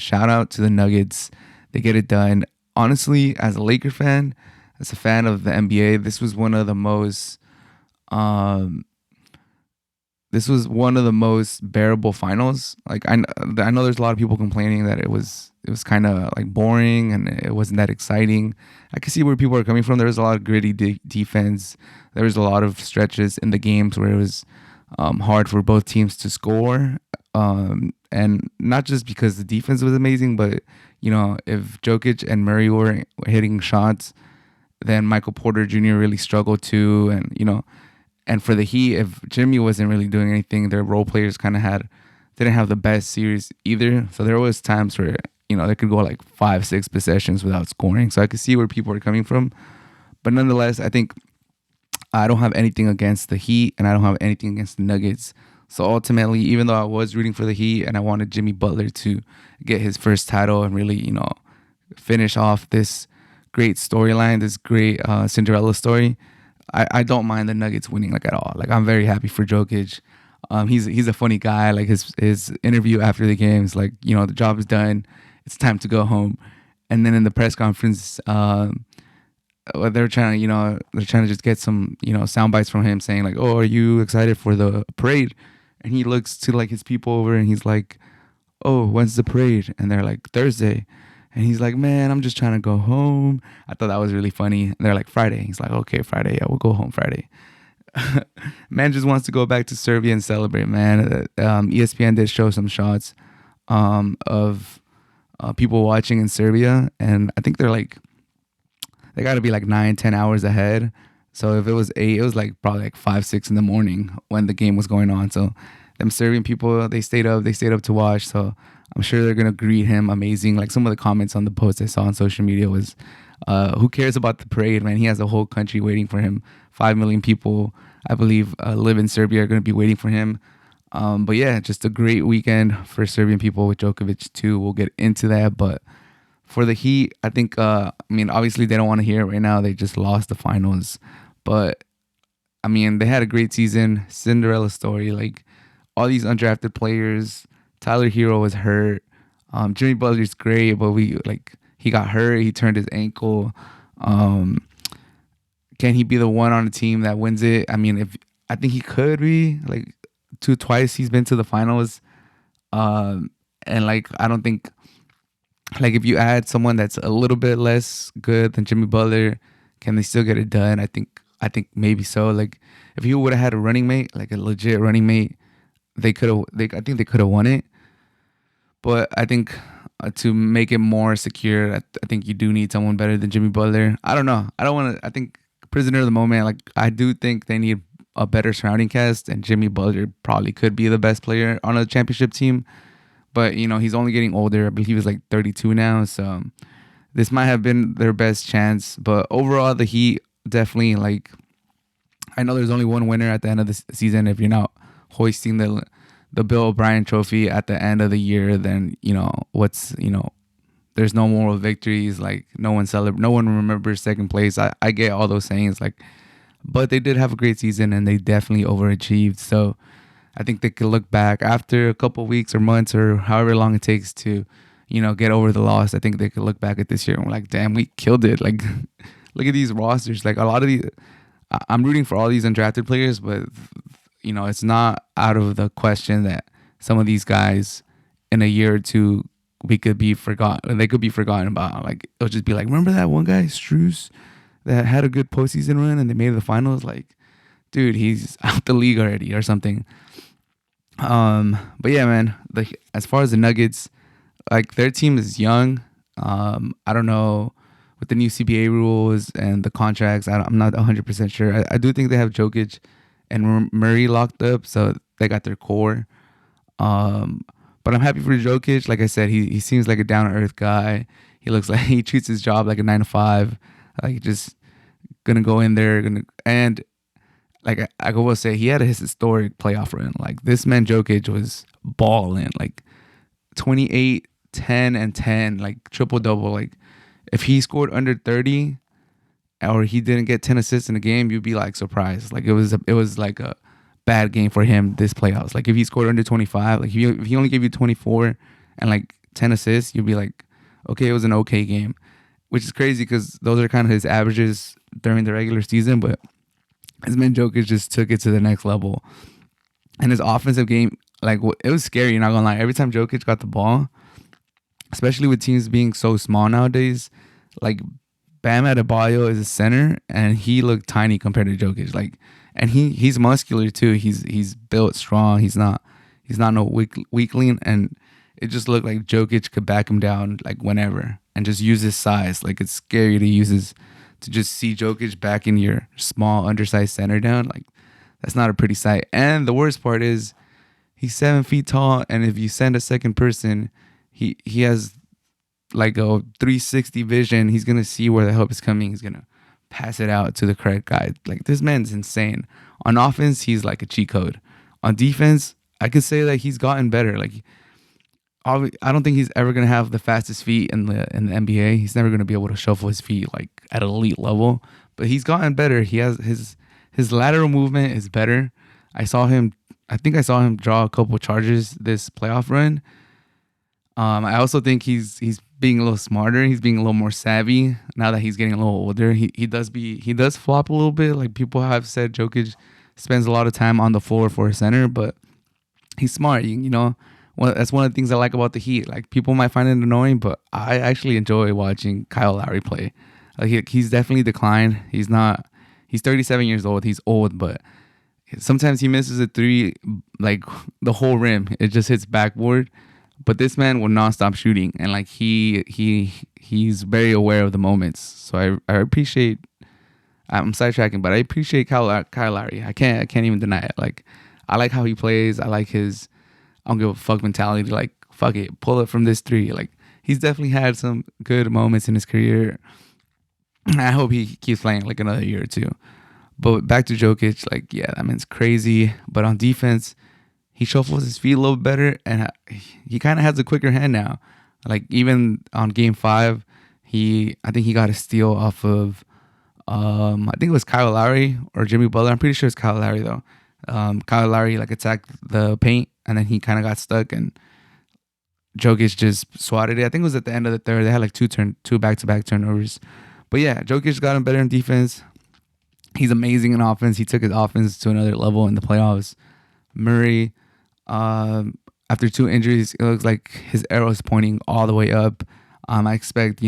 shout out to the Nuggets. They get it done. Honestly, as a Laker fan, as a fan of the NBA, um, this was one of the most bearable finals. Like I know there's a lot of people complaining that it was kind of like boring and it wasn't that exciting. I can see where people are coming from. There was a lot of gritty defense. There was a lot of stretches in the games where it was hard for both teams to score. And not just because the defense was amazing, but if Jokic and Murray were hitting shots, then Michael Porter Jr. really struggled too, and for the Heat, if Jimmy wasn't really doing anything, their role players kind of didn't have the best series either. So there was times where they could go like 5-6 possessions without scoring. So I could see where people are coming from, but nonetheless, I think I don't have anything against the Heat, and I don't have anything against the Nuggets. So ultimately, even though I was rooting for the Heat and I wanted Jimmy Butler to get his first title and really finish off this great storyline, this great Cinderella story, I don't mind the Nuggets winning like at all. Like I'm very happy for Jokic. He's a funny guy. Like his interview after the games, like the job is done, it's time to go home. And then in the press conference, they're trying to just get some sound bites from him saying like, "Oh, are you excited for the parade?" And he looks to like his people over and he's like, "Oh, when's the parade?" And they're like, "Thursday." And he's like, "Man, I'm just trying to go home." I thought that was really funny. And they're like, "Friday." He's like, "Okay, Friday. Yeah, we'll go home Friday." Man just wants to go back to Serbia and celebrate, man. ESPN did show some shots of people watching in Serbia. And I think they got to be like 9-10 hours ahead. So if it was 8, it was like probably like 5-6 in the morning when the game was going on. So them Serbian people, they stayed up to watch. So I'm sure they're gonna greet him amazing. Like some of the comments on the post I saw on social media was, "Who cares about the parade, man? He has a whole country waiting for him. 5 million people, I believe, live in Serbia, are gonna be waiting for him." But yeah, just a great weekend for Serbian people with Djokovic too. We'll get into that, but for the Heat, I think, obviously they don't want to hear it right now. They just lost the finals. But, they had a great season. Cinderella story. Like, all these undrafted players. Tyler Hero was hurt. Jimmy Butler's great, but he got hurt. He turned his ankle. Can he be the one on the team that wins it? I think he could be. Like, twice he's been to the finals. And, I don't think... Like if you add someone that's a little bit less good than Jimmy Butler, can they still get it done? I think maybe so. Like if he would have had a running mate, like a legit running mate, I think they could have won it. But I think to make it more secure, I think you do need someone better than Jimmy Butler. I don't know. I don't want to. I think prisoner of the moment. Like I do think they need a better surrounding cast, and Jimmy Butler probably could be the best player on a championship team. But, he's only getting older. I believe he was like 32 now. So this might have been their best chance. But overall, the Heat definitely, I know there's only one winner at the end of the season. If you're not hoisting the Bill O'Brien trophy at the end of the year, then, there's no moral victories. Like, no one remembers second place. I get all those sayings. But they did have a great season and they definitely overachieved. So I think they could look back after a couple weeks or months or however long it takes to, get over the loss. I think they could look back at this year and be like, damn, we killed it. Like, look at these rosters. Like a lot of these, I'm rooting for all these undrafted players, but it's not out of the question that some of these guys in a year or two, we could be forgotten. They could be forgotten about. Like, it'll just be like, remember that one guy, Strus, that had a good postseason run and they made it to the finals? Like, dude, he's out the league already or something. But yeah, man, as far as the Nuggets, like their team is young. I don't know with the new CBA rules and the contracts. I'm not 100% sure. I do think they have Jokic and Murray locked up, so they got their core. But I'm happy for Jokic. Like I said, he seems like a down to earth guy. He looks like he treats his job like a 9 to 5. Like just gonna go in there, and like I will say, he had his historic playoff run. Like this man Jokic was balling, like 28, 10, and 10, like triple double. Like if he scored under 30, or he didn't get 10 assists in a game, you'd be like surprised. Like it was like a bad game for him this playoffs. Like if he scored under 25, like if he only gave you 24 and like 10 assists, you'd be like, okay, it was an okay game, which is crazy because those are kind of his averages during the regular season. But his man Jokic just took it to the next level. And his offensive game, like it was scary. Not gonna lie. Every time Jokic got the ball, especially with teams being so small nowadays, like Bam Adebayo is a center, and he looked tiny compared to Jokic. Like, and he's muscular too. He's built strong. He's not no weakling, and it just looked like Jokic could back him down like whenever, and just use his size. Like it's scary to just see Jokic backing your small undersized center down. Like that's not a pretty sight. And the worst part is he's 7 feet tall, and if you send a second person, he has like a 360 vision. He's gonna see where the help is coming. He's gonna pass it out to the correct guy. Like this man's insane. On offense, he's like a cheat code. On defense, I could say that he's gotten better. Like I don't think he's ever gonna have the fastest feet in the NBA. He's never gonna be able to shuffle his feet like at an elite level. But he's gotten better. He has his lateral movement is better. I saw him. I think I saw him draw a couple charges this playoff run. I also think he's being a little smarter. He's being a little more savvy now that he's getting a little older. He does flop a little bit. Like people have said, Jokic spends a lot of time on the floor for a center, but he's smart. You know, that's one of the things I like about the Heat. Like people might find it annoying, but I actually enjoy watching Kyle Lowry play. Like he's definitely declined. He's not. He's 37 years old. He's old, but sometimes he misses a three, like the whole rim. It just hits backboard. But this man will not stop shooting, and like he's very aware of the moments. So I appreciate. I'm sidetracking, but I appreciate Kyle Lowry. I can't even deny it. Like I like how he plays. I like his I don't give a fuck mentality. Like fuck it, pull it from this three. Like he's definitely had some good moments in his career. I hope he keeps playing like another year or two. But back to Jokic, like yeah, that man's crazy. But on defense, he shuffles his feet a little better, and he kind of has a quicker hand now. Like even on Game 5, I think he got a steal off of I think it was Kyle Lowry or Jimmy Butler. I'm pretty sure it's Kyle Lowry though. Kyle Lowry like attacked the paint, and then he kind of got stuck, and Jokic just swatted it. I think it was at the end of the third. They had like two back-to-back turnovers. But yeah, Jokic got him better in defense. He's amazing in offense. He took his offense to another level in the playoffs. Murray, after 2 injuries, it looks like his arrow is pointing all the way up. I expect,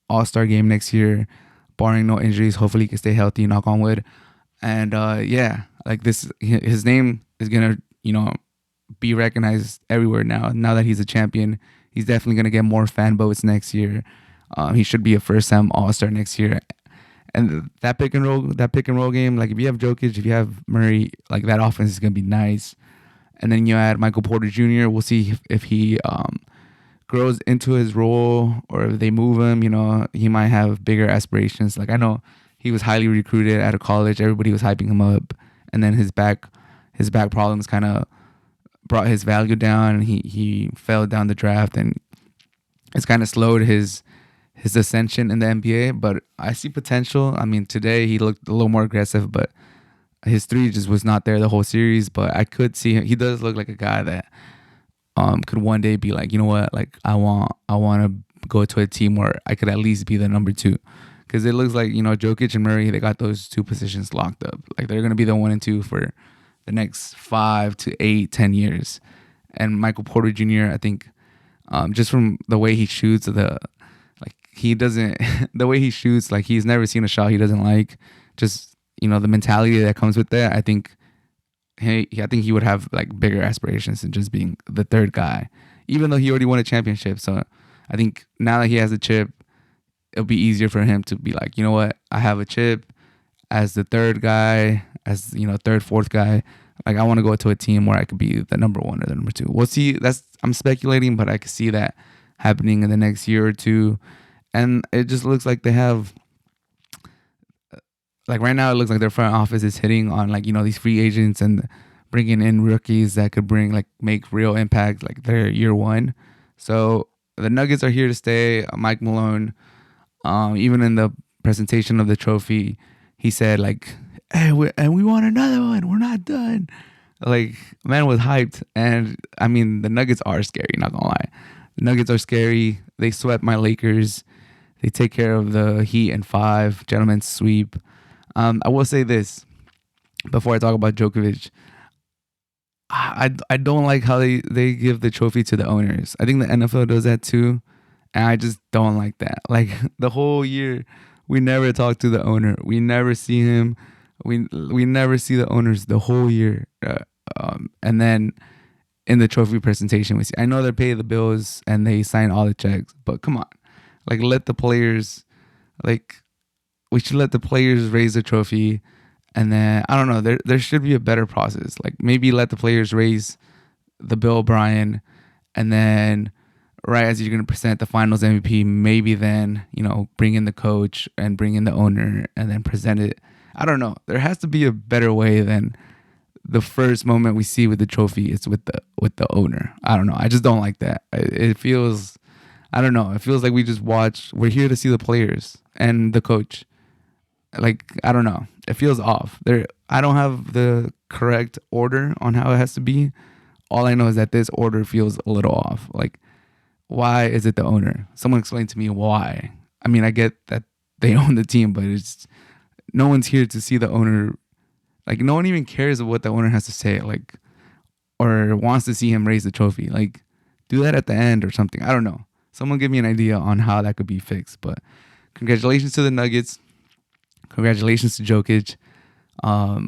All-Star game next year, barring no injuries. Hopefully he can stay healthy, knock on wood. And yeah, like his name is going to, be recognized everywhere now that he's a champion. He's definitely going to get more fan votes next year. He should be a first-time All-Star next year. And that pick and roll game, like if you have Jokic, if you have Murray, like that offense is gonna be nice. And then you add Michael Porter Jr. We'll see if he grows into his role, or if they move him. He might have bigger aspirations. Like I know he was highly recruited out of college. Everybody was hyping him up, and then his back problems kind of brought his value down. And he fell down the draft, and it's kind of slowed his ascension in the NBA. But I see potential. I mean, today he looked a little more aggressive, but his three just was not there the whole series. But I could see him. He does look like a guy that could one day be like, you know what, like I want to go to a team where I could at least be the number two. Because it looks like, Jokic and Murray, they got those two positions locked up. Like they're going to be the 1 and 2 for the next 5 to 8, 10 years. And Michael Porter Jr., I think, just from the way he shoots, he doesn't the way he shoots, like he's never seen a shot he doesn't like. Just the mentality that comes with that. I think he would have like bigger aspirations than just being the third guy, even though he already won a championship. So I think now that he has a chip, it'll be easier for him to be like, you know what, I have a chip as the third guy, as third, fourth guy. Like I want to go to a team where I could be the number 1 or the number 2. We'll see. I'm speculating, but I could see that happening in the next year or two. And it just looks like they have, like right now, it looks like their front office is hitting on like, these free agents and bringing in rookies that could make real impact, like their year one. So the Nuggets are here to stay. Mike Malone, even in the presentation of the trophy, he said like, hey, we want another one. We're not done. Like, man was hyped. And I mean, the Nuggets are scary, not gonna lie. Nuggets are scary. They swept my Lakers. They take care of the Heat in five. Gentlemen's sweep. I will say this before I talk about Djokovic. I don't like how they give the trophy to the owners. I think the NFL does that too. And I just don't like that. Like the whole year, we never talk to the owner. We never see him. We never see the owners the whole year. And then in the trophy presentation, we see. I know they pay the bills and they sign all the checks, but come on, like let the players, like we should let the players raise the trophy, and then I don't know. There should be a better process. Like maybe let the players raise the Bill O'Brien, and then right as you're gonna present the Finals MVP, maybe then bring in the coach and bring in the owner and then present it. I don't know. There has to be a better way than the first moment we see with the trophy is with the owner. I don't know. I just don't like that. It feels I don't know. It feels like we just watch. We're here to see the players and the coach. Like I don't know. It feels off. There I don't have the correct order on how it has to be. All I know is that this order feels a little off. Like why is it the owner? Someone explain to me why. I mean, I get that they own the team, but it's no one's here to see the owner. Like no one even cares what the owner has to say, like or wants to see him raise the trophy. Like do that at the end or something. I don't know. Someone give me an idea on how that could be fixed. But congratulations to the Nuggets. Congratulations to Jokic.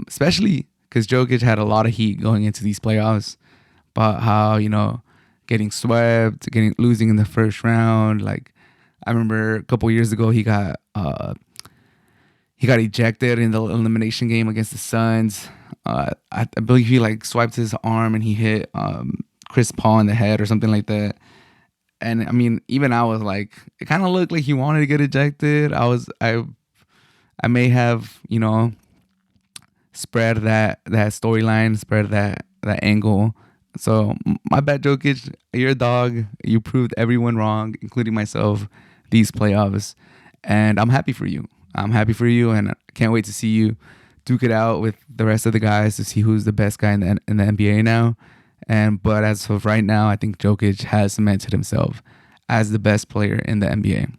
Especially because Jokic had a lot of heat going into these playoffs about how getting swept, getting losing in the first round. Like I remember a couple years ago he got ejected in the elimination game against the Suns. I believe he like swiped his arm and he hit Chris Paul in the head or something like that. And I mean, even I was like, it kind of looked like he wanted to get ejected. I may have spread that storyline, spread that angle. So my bad, Jokic. You're a dog. You proved everyone wrong, including myself, these playoffs, and I'm happy for you. I'm happy for you, and I can't wait to see you duke it out with the rest of the guys to see who's the best guy in the NBA now. But as of right now, I think Jokic has cemented himself as the best player in the NBA.